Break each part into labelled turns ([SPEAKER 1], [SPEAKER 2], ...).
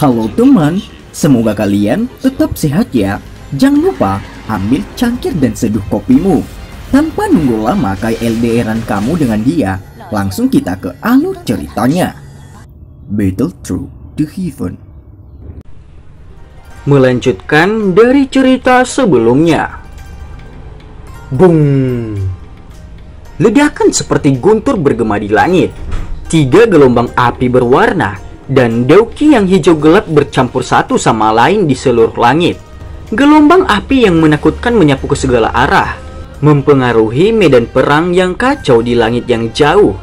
[SPEAKER 1] Halo teman, semoga kalian tetap sehat ya. Jangan lupa ambil cangkir dan seduh kopimu. Tanpa nunggu lama kayak LDRan kamu dengan dia, langsung kita ke alur ceritanya. Battle Through the Heaven.
[SPEAKER 2] Melanjutkan dari cerita sebelumnya. Bung! Ledakan seperti guntur bergema di langit. 3 gelombang api berwarna dan dauki yang hijau gelap bercampur satu sama lain di seluruh langit. Gelombang api yang menakutkan menyapu ke segala arah, mempengaruhi medan perang yang kacau di langit yang jauh.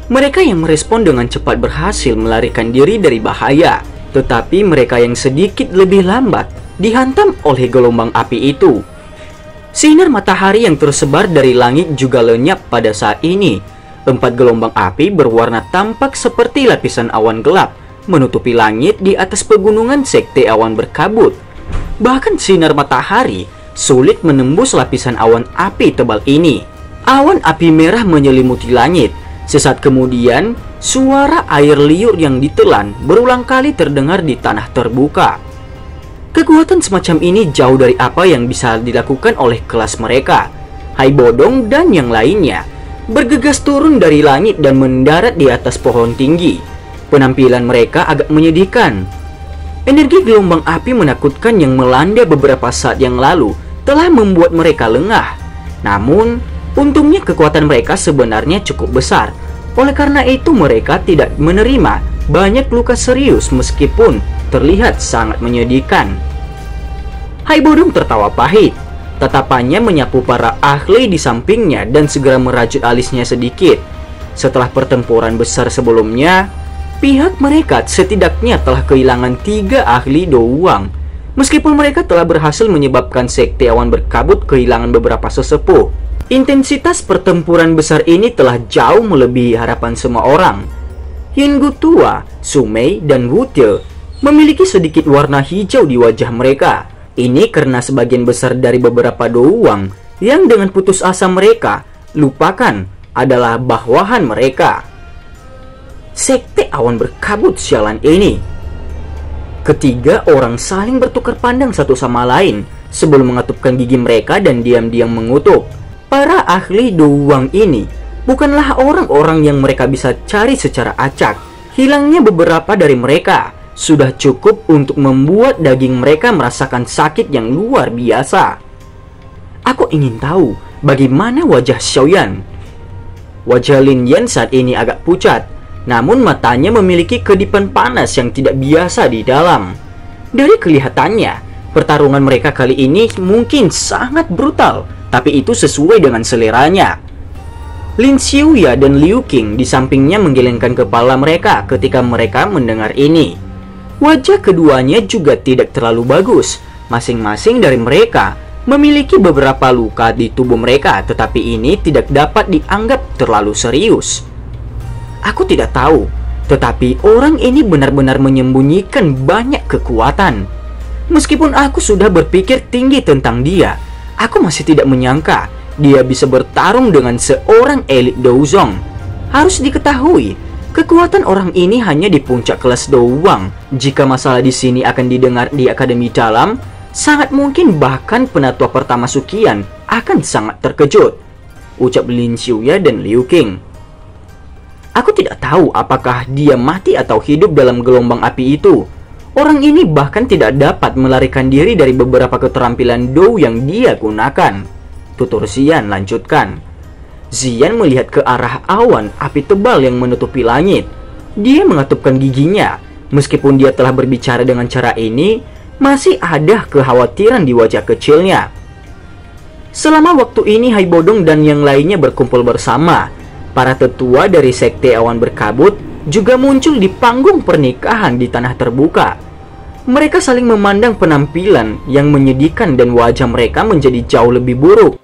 [SPEAKER 2] Mereka yang merespon dengan cepat berhasil melarikan diri dari bahaya, tetapi mereka yang sedikit lebih lambat dihantam oleh gelombang api itu. Sinar matahari yang tersebar dari langit juga lenyap pada saat ini. 4 gelombang api berwarna tampak seperti lapisan awan gelap menutupi langit di atas pegunungan sekte awan berkabut. Bahkan sinar matahari sulit menembus lapisan awan api tebal ini. Awan api merah menyelimuti langit. Sesaat kemudian, suara air liur yang ditelan berulang kali terdengar di tanah terbuka. Kekuatan semacam ini jauh dari apa yang bisa dilakukan oleh kelas mereka. Haibodong dan yang lainnya bergegas turun dari langit dan mendarat di atas pohon tinggi. Penampilan mereka agak menyedihkan. Energi gelombang api menakutkan yang melanda beberapa saat yang lalu telah membuat mereka lengah. Namun, untungnya kekuatan mereka sebenarnya cukup besar. Oleh karena itu mereka tidak menerima banyak luka serius meskipun terlihat sangat menyedihkan. Haibodong tertawa pahit. Tatapannya menyapu para ahli di sampingnya dan segera merajut alisnya sedikit. Setelah pertempuran besar sebelumnya, pihak mereka setidaknya telah kehilangan 3 ahli doang. Meskipun mereka telah berhasil menyebabkan sekte awan berkabut kehilangan beberapa sesepuh, intensitas pertempuran besar ini telah jauh melebihi harapan semua orang. Hingu tua, Sumei, dan Wutye memiliki sedikit warna hijau di wajah mereka. Ini karena sebagian besar dari beberapa doang yang dengan putus asa mereka lupakan adalah bawahan mereka. Sekte awan berkabut sialan ini. Ketiga orang saling bertukar pandang satu sama lain sebelum mengatupkan gigi mereka dan diam-diam mengutuk. Para ahli doang ini bukanlah orang-orang yang mereka bisa cari secara acak. Hilangnya beberapa dari mereka sudah cukup untuk membuat daging mereka merasakan sakit yang luar biasa. Aku ingin tahu bagaimana wajah Xiaoyan. Wajah Lin Yan saat ini agak pucat, namun matanya memiliki kedipan panas yang tidak biasa di dalam. Dari kelihatannya, pertarungan mereka kali ini mungkin sangat brutal, tapi itu sesuai dengan seleranya. Lin Xiuya dan Liu Qing di sampingnya menggelengkan kepala mereka ketika mereka mendengar ini. Wajah keduanya juga tidak terlalu bagus. Masing-masing dari mereka memiliki beberapa luka di tubuh mereka, tetapi ini tidak dapat dianggap terlalu serius. Aku tidak tahu, tetapi orang ini benar-benar menyembunyikan banyak kekuatan. Meskipun aku sudah berpikir tinggi tentang dia, aku masih tidak menyangka dia bisa bertarung dengan seorang elit douzong. Harus diketahui, kekuatan orang ini hanya di puncak kelas doang. Jika masalah di sini akan didengar di Akademi Dalam, sangat mungkin bahkan penatua pertama Sukian akan sangat terkejut, ucap Lin Xiuya dan Liu Qing. Aku tidak tahu apakah dia mati atau hidup dalam gelombang api itu. Orang ini bahkan tidak dapat melarikan diri dari beberapa keterampilan Dou yang dia gunakan, tutur Xian lanjutkan. Xian melihat ke arah awan api tebal yang menutupi langit. Dia mengatupkan giginya. Meskipun dia telah berbicara dengan cara ini, masih ada kekhawatiran di wajah kecilnya. Selama waktu ini Haibodong dan yang lainnya berkumpul bersama. Para tetua dari sekte awan berkabut juga muncul di panggung pernikahan di tanah terbuka. Mereka saling memandang penampilan yang menyedihkan dan wajah mereka menjadi jauh lebih buruk.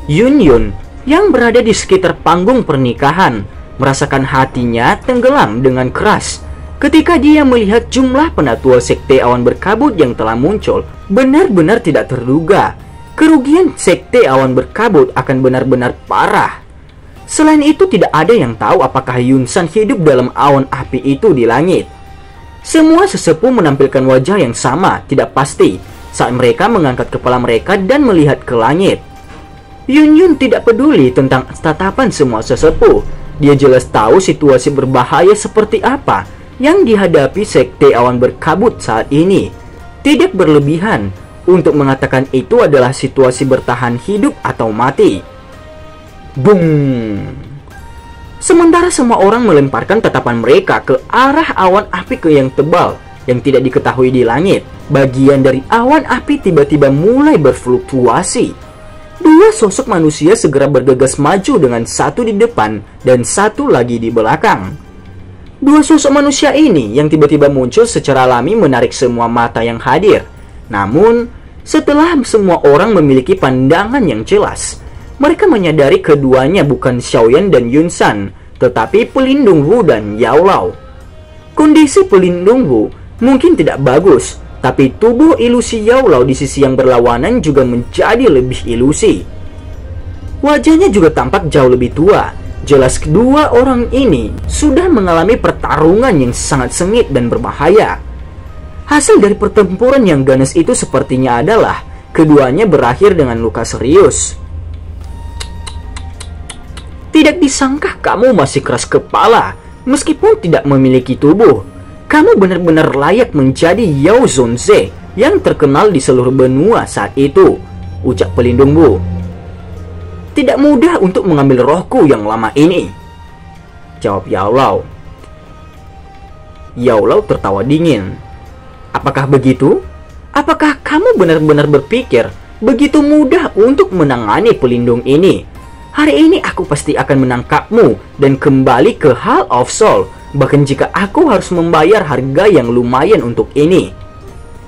[SPEAKER 2] Yun Yun yang berada di sekitar panggung pernikahan merasakan hatinya tenggelam dengan keras ketika dia melihat jumlah penatua sekte awan berkabut yang telah muncul. Benar-benar tidak terduga. Kerugian sekte awan berkabut akan benar-benar parah. Selain itu tidak ada yang tahu apakah Yun San hidup dalam awan api itu di langit. Semua sesepuh menampilkan wajah yang sama, tidak pasti, saat mereka mengangkat kepala mereka dan melihat ke langit. Yun Yun tidak peduli tentang tatapan semua sesepuh. Dia jelas tahu situasi berbahaya seperti apa yang dihadapi sekte awan berkabut saat ini. Tidak berlebihan untuk mengatakan itu adalah situasi bertahan hidup atau mati. Bung! Sementara semua orang melemparkan tatapan mereka ke arah awan api yang tebal yang tidak diketahui di langit, bagian dari awan api tiba-tiba mulai berfluktuasi. Dua sosok manusia segera bergegas maju dengan satu di depan dan satu lagi di belakang. Dua sosok manusia ini yang tiba-tiba muncul secara alami menarik semua mata yang hadir. Namun, setelah semua orang memiliki pandangan yang jelas, mereka menyadari keduanya bukan Xiaoyan dan Yun San, tetapi Pelindung Wu dan Yao Lao. Kondisi Pelindung Wu mungkin tidak bagus, tapi tubuh ilusi Yao Lao di sisi yang berlawanan juga menjadi lebih ilusi. Wajahnya juga tampak jauh lebih tua. Jelas kedua orang ini sudah mengalami pertarungan yang sangat sengit dan berbahaya. Hasil dari pertempuran yang ganas itu sepertinya adalah keduanya berakhir dengan luka serius. Tidak disangka kamu masih keras kepala, meskipun tidak memiliki tubuh. Kamu benar-benar layak menjadi Yao Zhongze yang terkenal di seluruh benua saat itu, ucap Pelindung Wu. Tidak mudah untuk mengambil rohku yang lama ini, jawab Yao Lao. Yao Lao tertawa dingin. Apakah begitu? Apakah kamu benar-benar berpikir begitu mudah untuk menangani pelindung ini? Hari ini aku pasti akan menangkapmu dan kembali ke Hall of Soul, bahkan jika aku harus membayar harga yang lumayan untuk ini.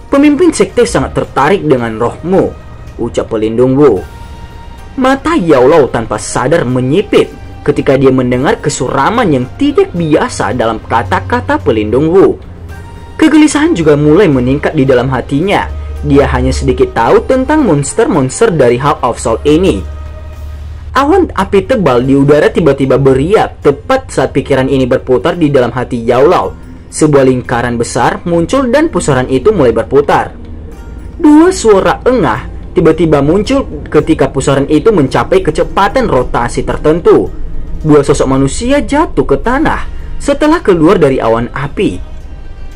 [SPEAKER 2] Pemimpin sekte sangat tertarik dengan rohmu, ucap Pelindung Wu. Mata Yao Lao tanpa sadar menyipit ketika dia mendengar kesuraman yang tidak biasa dalam kata-kata Pelindung Wu. Kegelisahan juga mulai meningkat di dalam hatinya. Dia hanya sedikit tahu tentang monster-monster dari Hall of Soul ini. Awan api tebal di udara tiba-tiba beriak tepat saat pikiran ini berputar di dalam hati Yao Lao. Sebuah lingkaran besar muncul dan pusaran itu mulai berputar. Dua suara engah tiba-tiba muncul ketika pusaran itu mencapai kecepatan rotasi tertentu. Dua sosok manusia jatuh ke tanah setelah keluar dari awan api.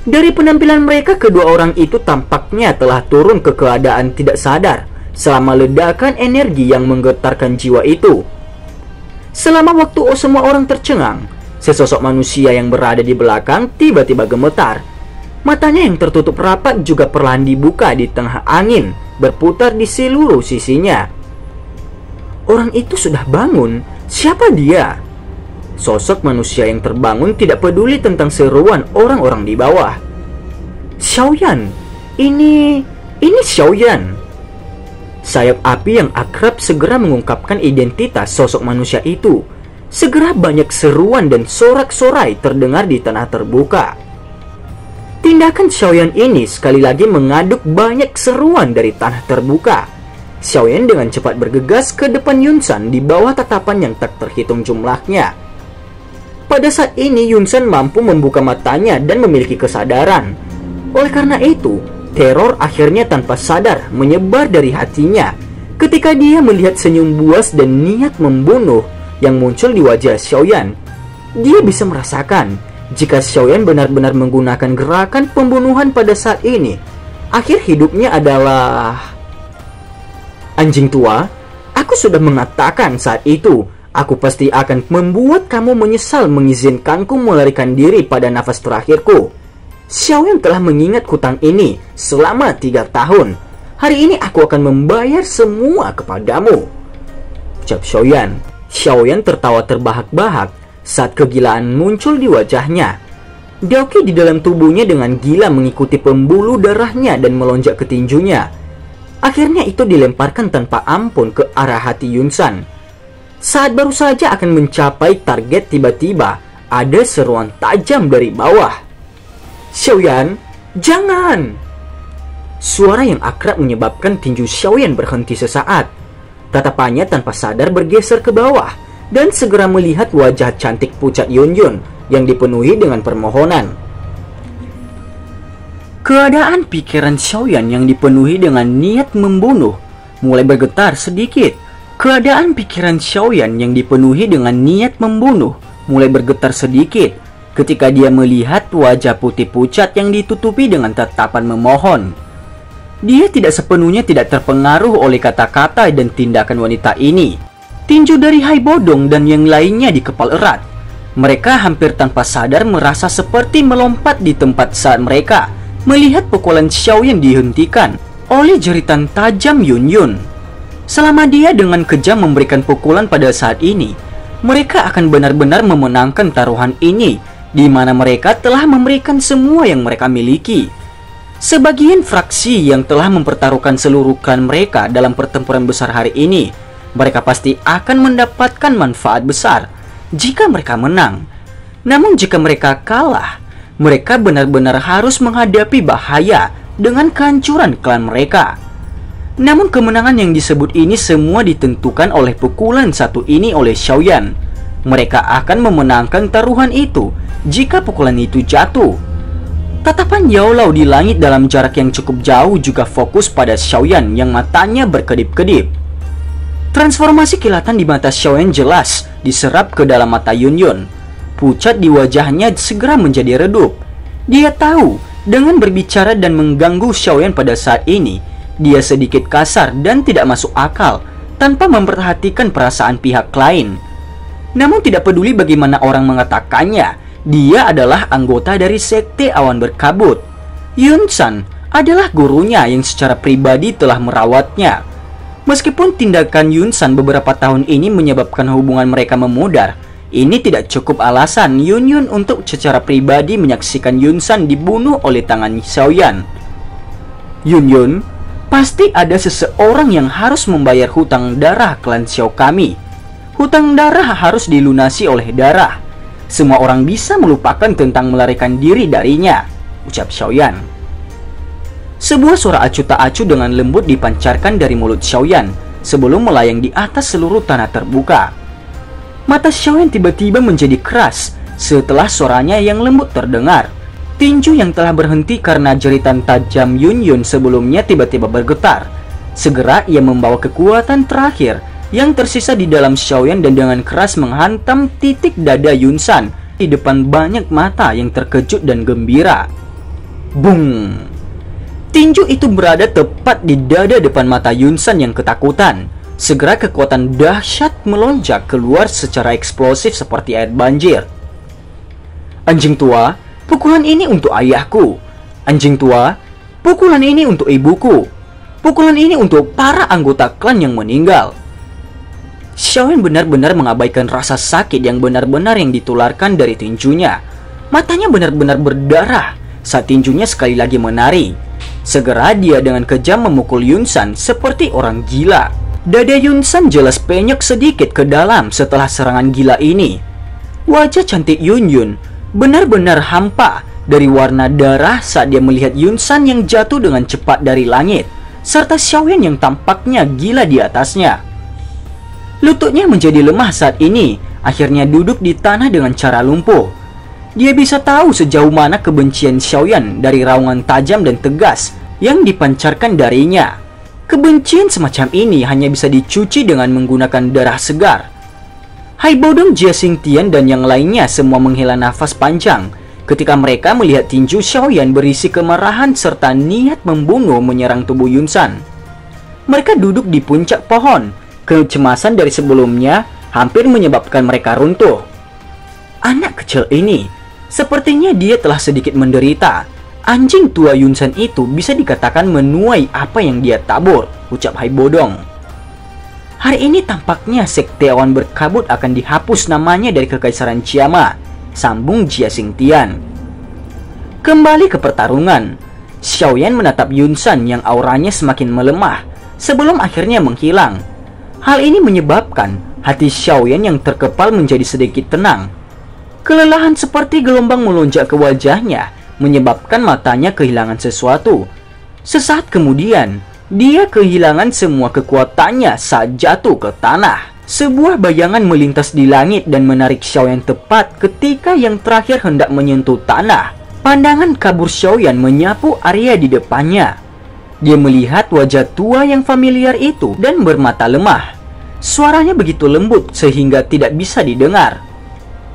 [SPEAKER 2] Dari penampilan mereka, kedua orang itu tampaknya telah turun ke keadaan tidak sadar selama ledakan energi yang menggetarkan jiwa itu. Selama waktu semua orang tercengang, sesosok manusia yang berada di belakang tiba-tiba gemetar. Matanya yang tertutup rapat juga perlahan dibuka di tengah angin, berputar di seluruh sisinya. Orang itu sudah bangun. Siapa dia? Sosok manusia yang terbangun tidak peduli tentang seruan orang-orang di bawah. Xiaoyan, ini Xiaoyan. Sayap api yang akrab segera mengungkapkan identitas sosok manusia itu. Segera banyak seruan dan sorak-sorai terdengar di tanah terbuka. Tindakan Xiaoyan ini sekali lagi mengaduk banyak seruan dari tanah terbuka. Xiaoyan dengan cepat bergegas ke depan Yun San di bawah tatapan yang tak terhitung jumlahnya. Pada saat ini Yun San mampu membuka matanya dan memiliki kesadaran. Oleh karena itu, teror akhirnya tanpa sadar menyebar dari hatinya ketika dia melihat senyum buas dan niat membunuh yang muncul di wajah Xiaoyan. Dia bisa merasakan jika Xiaoyan benar-benar menggunakan gerakan pembunuhan pada saat ini, akhir hidupnya adalah... Anjing tua, aku sudah mengatakan saat itu, aku pasti akan membuat kamu menyesal mengizinkanku melarikan diri pada nafas terakhirku. Xiaoyan telah mengingat hutang ini selama 3 tahun. Hari ini aku akan membayar semua kepadamu, ucap Xiaoyan. Xiaoyan tertawa terbahak-bahak saat kegilaan muncul di wajahnya. Daoki di dalam tubuhnya dengan gila mengikuti pembuluh darahnya dan melonjak ke tinjunya. Akhirnya itu dilemparkan tanpa ampun ke arah hati Yun San. Saat baru saja akan mencapai target, tiba-tiba ada seruan tajam dari bawah. Xiaoyan, jangan! Suara yang akrab menyebabkan tinju Xiaoyan berhenti sesaat. Tatapannya tanpa sadar bergeser ke bawah dan segera melihat wajah cantik pucat Yun Yun yang dipenuhi dengan permohonan. Keadaan pikiran Xiaoyan yang dipenuhi dengan niat membunuh mulai bergetar sedikit. Keadaan pikiran Xiaoyan yang dipenuhi dengan niat membunuh mulai bergetar sedikit ketika dia melihat wajah putih pucat yang ditutupi dengan tatapan memohon. Dia tidak sepenuhnya tidak terpengaruh oleh kata-kata dan tindakan wanita ini. Tinju dari Hai Bodong dan yang lainnya dikepal erat. Mereka hampir tanpa sadar merasa seperti melompat di tempat saat mereka melihat pukulan Xiaoyan dihentikan oleh jeritan tajam Yun Yun. Selama dia dengan kejam memberikan pukulan pada saat ini, mereka akan benar-benar memenangkan taruhan ini, di mana mereka telah memberikan semua yang mereka miliki. Sebagian fraksi yang telah mempertaruhkan seluruh klan mereka dalam pertempuran besar hari ini, mereka pasti akan mendapatkan manfaat besar jika mereka menang. Namun jika mereka kalah, mereka benar-benar harus menghadapi bahaya dengan kehancuran klan mereka. Namun kemenangan yang disebut ini semua ditentukan oleh pukulan satu ini oleh Xiaoyan. Mereka akan memenangkan taruhan itu jika pukulan itu jatuh. Tatapan Yao Lao di langit dalam jarak yang cukup jauh juga fokus pada Xiaoyan yang matanya berkedip-kedip. Transformasi kilatan di mata Xiaoyan jelas diserap ke dalam mata Yun Yun. Pucat di wajahnya segera menjadi redup. Dia tahu dengan berbicara dan mengganggu Xiaoyan pada saat ini, dia sedikit kasar dan tidak masuk akal tanpa memperhatikan perasaan pihak lain. Namun tidak peduli bagaimana orang mengatakannya, dia adalah anggota dari Sekte Awan Berkabut. Yun San adalah gurunya yang secara pribadi telah merawatnya. Meskipun tindakan Yun San beberapa tahun ini menyebabkan hubungan mereka memudar, ini tidak cukup alasan Yun Yun untuk secara pribadi menyaksikan Yun San dibunuh oleh tangan Xiaoyan. Yun Yun, pasti ada seseorang yang harus membayar hutang darah klan Xiao kami. Hutang darah harus dilunasi oleh darah. Semua orang bisa melupakan tentang melarikan diri darinya, ucap Xiaoyan. Sebuah suara acuh tak acuh dengan lembut dipancarkan dari mulut Xiaoyan sebelum melayang di atas seluruh tanah terbuka. Mata Xiaoyan tiba-tiba menjadi keras setelah suaranya yang lembut terdengar. Tinju yang telah berhenti karena jeritan tajam Yun Yun sebelumnya tiba-tiba bergetar. Segera ia membawa kekuatan terakhir yang tersisa di dalam Xiaoyan dan dengan keras menghantam titik dada Yun San di depan banyak mata yang terkejut dan gembira. Bung! Tinju itu berada tepat di dada depan mata Yun San yang ketakutan. Segera kekuatan dahsyat melonjak keluar secara eksplosif seperti air banjir. Anjing tua, pukulan ini untuk ayahku. Anjing tua, pukulan ini untuk ibuku. Pukulan ini untuk para anggota klan yang meninggal. Xiaoyan benar-benar mengabaikan rasa sakit yang benar-benar yang ditularkan dari tinjunya. Matanya benar-benar berdarah saat tinjunya sekali lagi menari. Segera dia dengan kejam memukul Yun San seperti orang gila. Dada Yun San jelas penyok sedikit ke dalam setelah serangan gila ini. Wajah cantik Yun Yun benar-benar hampa dari warna darah saat dia melihat Yun San yang jatuh dengan cepat dari langit, serta Xiaoyan yang tampaknya gila di atasnya. Lututnya menjadi lemah saat ini, akhirnya duduk di tanah dengan cara lumpuh. Dia bisa tahu sejauh mana kebencian Xiaoyan dari raungan tajam dan tegas yang dipancarkan darinya. Kebencian semacam ini hanya bisa dicuci dengan menggunakan darah segar. Hai Bodong, Jia Xingtian dan yang lainnya semua menghela nafas panjang ketika mereka melihat tinju Xiaoyan berisi kemarahan serta niat membunuh menyerang tubuh Yun San. Mereka duduk di puncak pohon. Kecemasan dari sebelumnya hampir menyebabkan mereka runtuh. Anak kecil ini, sepertinya dia telah sedikit menderita. Anjing tua Yun San itu bisa dikatakan menuai apa yang dia tabur, ucap Hai Bodong. Hari ini tampaknya Sekte Awan Berkabut akan dihapus namanya dari Kekaisaran Chiama, sambung Jia Xingtian. Kembali ke pertarungan, Xiaoyan menatap Yun San yang auranya semakin melemah sebelum akhirnya menghilang. Hal ini menyebabkan hati Xiaoyan yang terkepal menjadi sedikit tenang. Kelelahan seperti gelombang melonjak ke wajahnya, menyebabkan matanya kehilangan sesuatu. Sesaat kemudian, dia kehilangan semua kekuatannya saat jatuh ke tanah. Sebuah bayangan melintas di langit dan menarik Xiaoyan tepat ketika yang terakhir hendak menyentuh tanah. Pandangan kabur Xiaoyan menyapu area di depannya. Dia melihat wajah tua yang familiar itu dan bermata lemah. Suaranya begitu lembut sehingga tidak bisa didengar.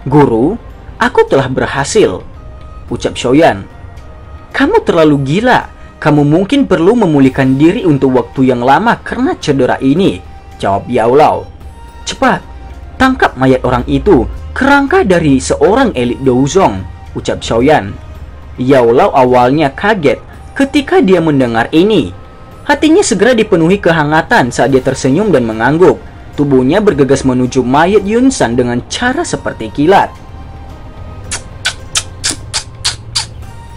[SPEAKER 2] "Guru, aku telah berhasil," ucap Xiaoyan. "Kamu terlalu gila. Kamu mungkin perlu memulihkan diri untuk waktu yang lama karena cedera ini," jawab Yao Lao. "Cepat, tangkap mayat orang itu, kerangka dari seorang elit Douzong," ucap Xiaoyan. Yao Lao awalnya kaget ketika dia mendengar ini. Hatinya segera dipenuhi kehangatan saat dia tersenyum dan mengangguk. Tubuhnya bergegas menuju mayat Yun San dengan cara seperti kilat.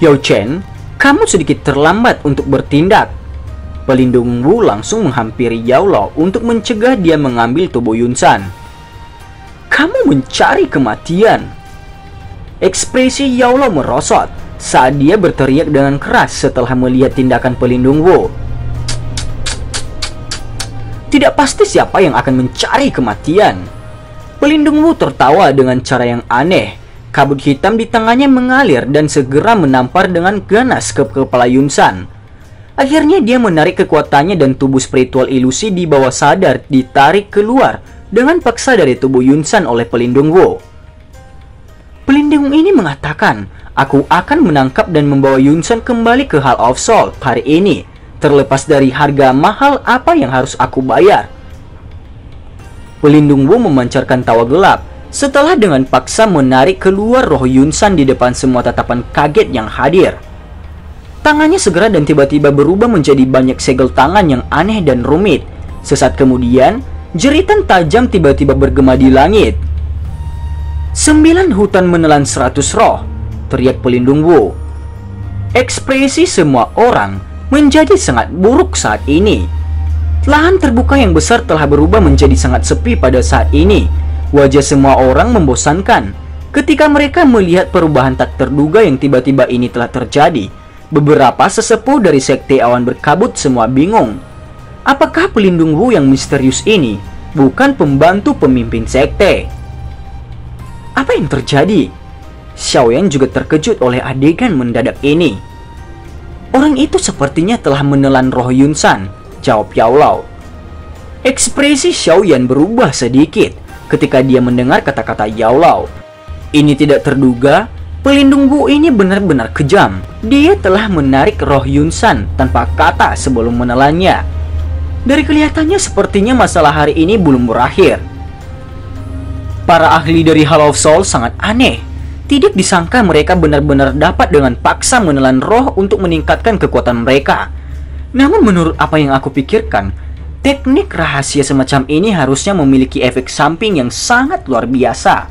[SPEAKER 2] "Yao Chen, kamu sedikit terlambat untuk bertindak." Pelindung Wu langsung menghampiri Yao Lao untuk mencegah dia mengambil tubuh Yun San. "Kamu mencari kematian." Ekspresi Yao Lao merosot saat dia berteriak dengan keras setelah melihat tindakan pelindung Wu. "Tidak pasti siapa yang akan mencari kematian." Pelindung Wu tertawa dengan cara yang aneh. Kabut hitam di tangannya mengalir dan segera menampar dengan ganas ke kepala Yun San. Akhirnya dia menarik kekuatannya dan tubuh spiritual ilusi di bawah sadar ditarik keluar dengan paksa dari tubuh Yun San oleh pelindung Wu. Pelindung ini mengatakan, "Aku akan menangkap dan membawa Yun San kembali ke Hall of Soul hari ini, terlepas dari harga mahal apa yang harus aku bayar." Pelindung Wu memancarkan tawa gelap setelah dengan paksa menarik keluar roh Yun San di depan semua tatapan kaget yang hadir. Tangannya segera dan tiba-tiba berubah menjadi banyak segel tangan yang aneh dan rumit. Sesaat kemudian, jeritan tajam tiba-tiba bergema di langit. "9 hutan menelan 100 roh," teriak pelindung Wu. Ekspresi semua orang menjadi sangat buruk saat ini. Lahan terbuka yang besar telah berubah menjadi sangat sepi pada saat ini. Wajah semua orang membosankan ketika mereka melihat perubahan tak terduga yang tiba-tiba ini telah terjadi. Beberapa sesepuh dari sekte awan berkabut semua bingung. Apakah pelindung Wu yang misterius ini bukan pembantu pemimpin sekte? Apa yang terjadi? Xiaoyan juga terkejut oleh adegan mendadak ini. "Orang itu sepertinya telah menelan roh Yun San," jawab Yao Lao. Ekspresi Xiaoyan berubah sedikit ketika dia mendengar kata-kata Yao Lao. Ini tidak terduga, pelindung Wu ini benar-benar kejam. Dia telah menarik roh Yun San tanpa kata sebelum menelannya. Dari kelihatannya sepertinya masalah hari ini belum berakhir. Para ahli dari Hall of Soul sangat aneh. Tidak disangka mereka benar-benar dapat dengan paksa menelan roh untuk meningkatkan kekuatan mereka. Namun menurut apa yang aku pikirkan, teknik rahasia semacam ini harusnya memiliki efek samping yang sangat luar biasa.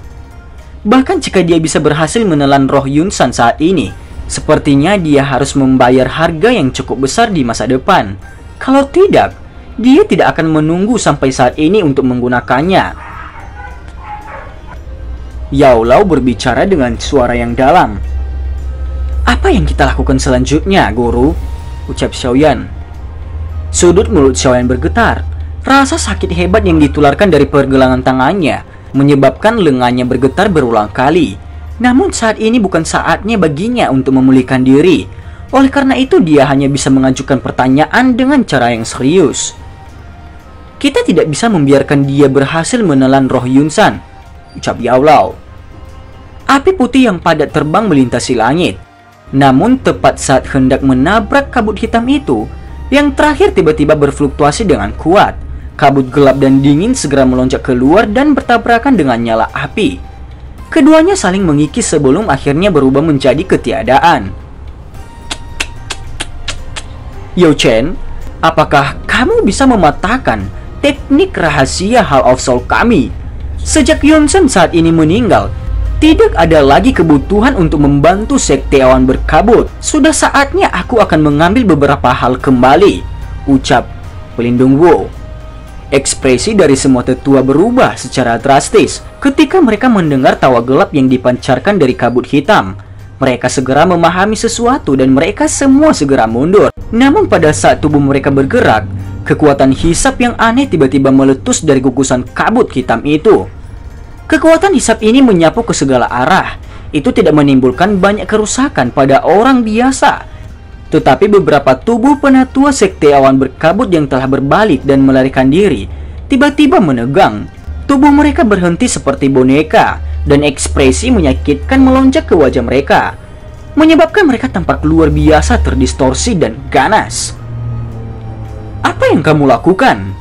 [SPEAKER 2] Bahkan jika dia bisa berhasil menelan roh Yun San saat ini, sepertinya dia harus membayar harga yang cukup besar di masa depan. Kalau tidak, dia tidak akan menunggu sampai saat ini untuk menggunakannya. Yao Lao berbicara dengan suara yang dalam. "Apa yang kita lakukan selanjutnya, Guru?" ucap Xiaoyan. Sudut mulut Xiaoyan bergetar. Rasa sakit hebat yang ditularkan dari pergelangan tangannya menyebabkan lengannya bergetar berulang kali. Namun saat ini bukan saatnya baginya untuk memulihkan diri. Oleh karena itu dia hanya bisa mengajukan pertanyaan dengan cara yang serius. "Kita tidak bisa membiarkan dia berhasil menelan roh Yun San," ucap Yao Lao. Api putih yang padat terbang melintasi langit. Namun tepat saat hendak menabrak kabut hitam itu, yang terakhir tiba-tiba berfluktuasi dengan kuat. Kabut gelap dan dingin segera melonjak keluar dan bertabrakan dengan nyala api. Keduanya saling mengikis sebelum akhirnya berubah menjadi ketiadaan. "Yao Chen, apakah kamu bisa mematahkan teknik rahasia Hall of Soul kami? Sejak Yun San saat ini meninggal, tidak ada lagi kebutuhan untuk membantu sekte awan berkabut. Sudah saatnya aku akan mengambil beberapa hal kembali," ucap pelindung Wu. Ekspresi dari semua tetua berubah secara drastis ketika mereka mendengar tawa gelap yang dipancarkan dari kabut hitam. Mereka segera memahami sesuatu dan mereka semua segera mundur. Namun pada saat tubuh mereka bergerak, kekuatan hisap yang aneh tiba-tiba meletus dari gugusan kabut hitam itu. Kekuatan hisap ini menyapu ke segala arah. itu tidak menimbulkan banyak kerusakan pada orang biasa. Tetapi beberapa tubuh penatua sekte awan berkabut yang telah berbalik dan melarikan diri tiba-tiba menegang. Tubuh mereka berhenti seperti boneka dan ekspresi menyakitkan melonjak ke wajah mereka, menyebabkan mereka tampak luar biasa terdistorsi dan ganas. "Apa yang kamu lakukan?"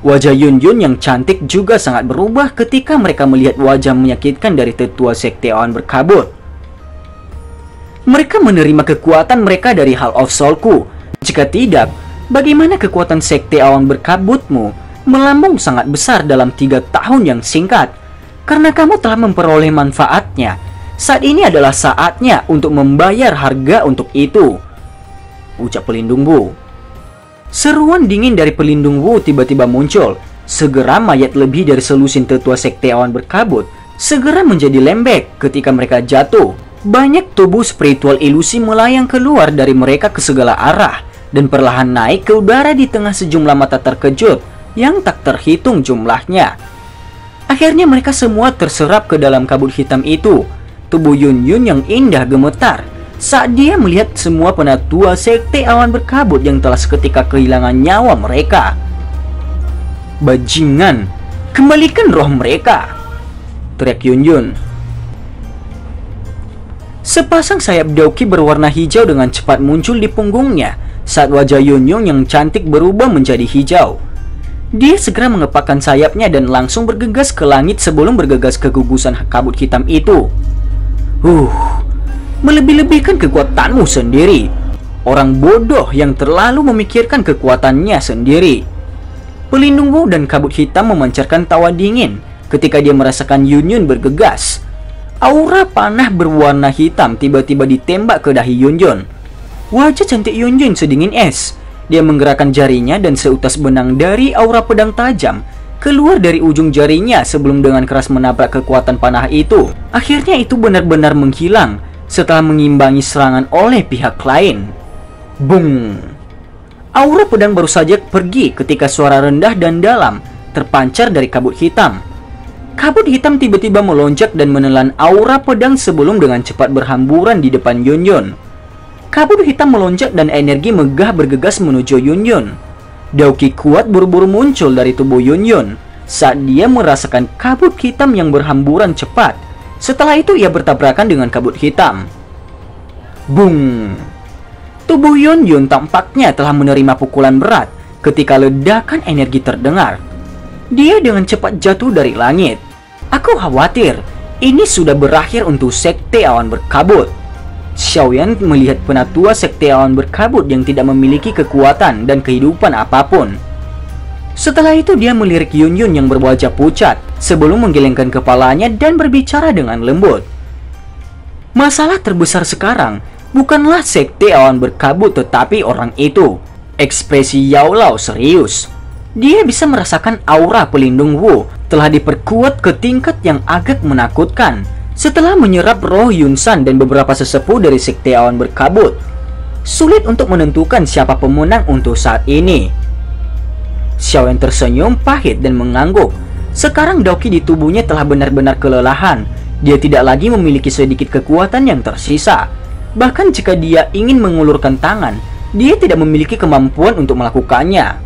[SPEAKER 2] Wajah Yun Yun yang cantik juga sangat berubah ketika mereka melihat wajah menyakitkan dari tetua sekte awan berkabut. "Mereka menerima kekuatan mereka dari Hall of Soul-ku. Jika tidak, bagaimana kekuatan sekte awan berkabutmu melambung sangat besar dalam 3 tahun yang singkat? Karena kamu telah memperoleh manfaatnya. Saat ini adalah saatnya untuk membayar harga untuk itu," ucap pelindung Wu. Seruan dingin dari pelindung Wu tiba-tiba muncul. Segera mayat lebih dari selusin tetua sekte awan berkabut segera menjadi lembek ketika mereka jatuh. Banyak tubuh spiritual ilusi melayang keluar dari mereka ke segala arah dan perlahan naik ke udara di tengah sejumlah mata terkejut yang tak terhitung jumlahnya. Akhirnya mereka semua terserap ke dalam kabut hitam itu. Tubuh Yun Yun yang indah gemetar saat dia melihat semua penatua sekte awan berkabut yang telah seketika kehilangan nyawa mereka. "Bajingan, kembalikan roh mereka!" teriak Yun Yun. Sepasang sayap Doki berwarna hijau dengan cepat muncul di punggungnya saat wajah Yun Yun yang cantik berubah menjadi hijau. Dia segera mengepakkan sayapnya dan langsung bergegas ke langit sebelum bergegas ke gugusan kabut hitam itu. Melebih-lebihkan kekuatanmu sendiri. Orang bodoh yang terlalu memikirkan kekuatannya sendiri. Pelindung Wu dan kabut hitam memancarkan tawa dingin ketika dia merasakan Yun Yun bergegas. Aura panah berwarna hitam tiba-tiba ditembak ke dahi Yun Yun. Wajah cantik Yun Yun sedingin es. Dia menggerakkan jarinya dan seutas benang dari aura pedang tajam keluar dari ujung jarinya sebelum dengan keras menabrak kekuatan panah itu. Akhirnya itu benar-benar menghilang setelah mengimbangi serangan oleh pihak lain. Bung! Aura pedang baru saja pergi ketika suara rendah dan dalam terpancar dari kabut hitam. Kabut hitam tiba-tiba melonjak dan menelan aura pedang sebelum dengan cepat berhamburan di depan Yun Yun. Kabut hitam melonjak dan energi megah bergegas menuju Yun Yun. Dauki kuat buru-buru muncul dari tubuh Yun Yun saat dia merasakan kabut hitam yang berhamburan cepat. Setelah itu ia bertabrakan dengan kabut hitam. Bung! Tubuh Yun Yun tampaknya telah menerima pukulan berat ketika ledakan energi terdengar. Dia dengan cepat jatuh dari langit. "Aku khawatir ini sudah berakhir untuk sekte awan berkabut." Xiaoyan melihat penatua sekte awan berkabut yang tidak memiliki kekuatan dan kehidupan apapun. Setelah itu dia melirik Yun Yun yang berwajah pucat sebelum menggelengkan kepalanya dan berbicara dengan lembut. "Masalah terbesar sekarang bukanlah sekte awan berkabut tetapi orang itu." Ekspresi Yao Lao serius. Dia bisa merasakan aura pelindung Wu telah diperkuat ke tingkat yang agak menakutkan setelah menyerap roh Yun San dan beberapa sesepuh dari sekte awan berkabut. Sulit untuk menentukan siapa pemenang untuk saat ini. Xiaoyan tersenyum pahit dan mengangguk. Sekarang Dauki di tubuhnya telah benar-benar kelelahan. Dia tidak lagi memiliki sedikit kekuatan yang tersisa. Bahkan jika dia ingin mengulurkan tangan, dia tidak memiliki kemampuan untuk melakukannya.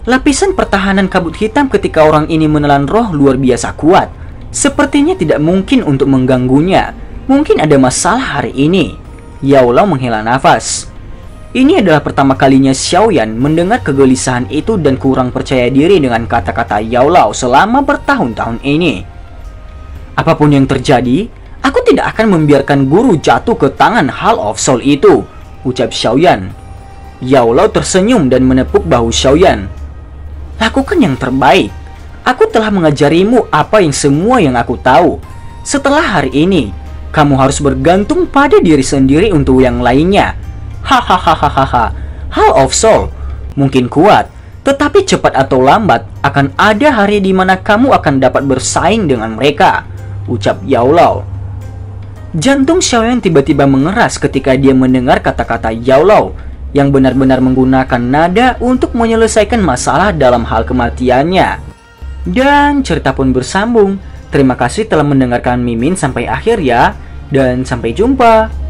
[SPEAKER 2] Lapisan pertahanan kabut hitam ketika orang ini menelan roh luar biasa kuat. Sepertinya tidak mungkin untuk mengganggunya. Mungkin ada masalah hari ini. Yao Lao menghela nafas. Ini adalah pertama kalinya Xiaoyan mendengar kegelisahan itu dan kurang percaya diri dengan kata-kata Yao Lao selama bertahun-tahun ini. "Apapun yang terjadi, aku tidak akan membiarkan guru jatuh ke tangan Hall of Soul itu," ucap Xiaoyan. Yao Lao tersenyum dan menepuk bahu Xiaoyan. "Lakukan yang terbaik. Aku telah mengajarimu apa yang semua yang aku tahu. Setelah hari ini, kamu harus bergantung pada diri sendiri untuk yang lainnya." Hahaha. Hall of Soul mungkin kuat, tetapi cepat atau lambat akan ada hari di mana kamu akan dapat bersaing dengan mereka, ucap Yao Lao. Jantung Xiaoyan tiba-tiba mengeras ketika dia mendengar kata-kata Yao Lao yang benar-benar menggunakan nada untuk menyelesaikan masalah dalam hal kematiannya. Dan cerita pun bersambung Terima kasih telah mendengarkan Mimin sampai akhir ya, dan sampai jumpa.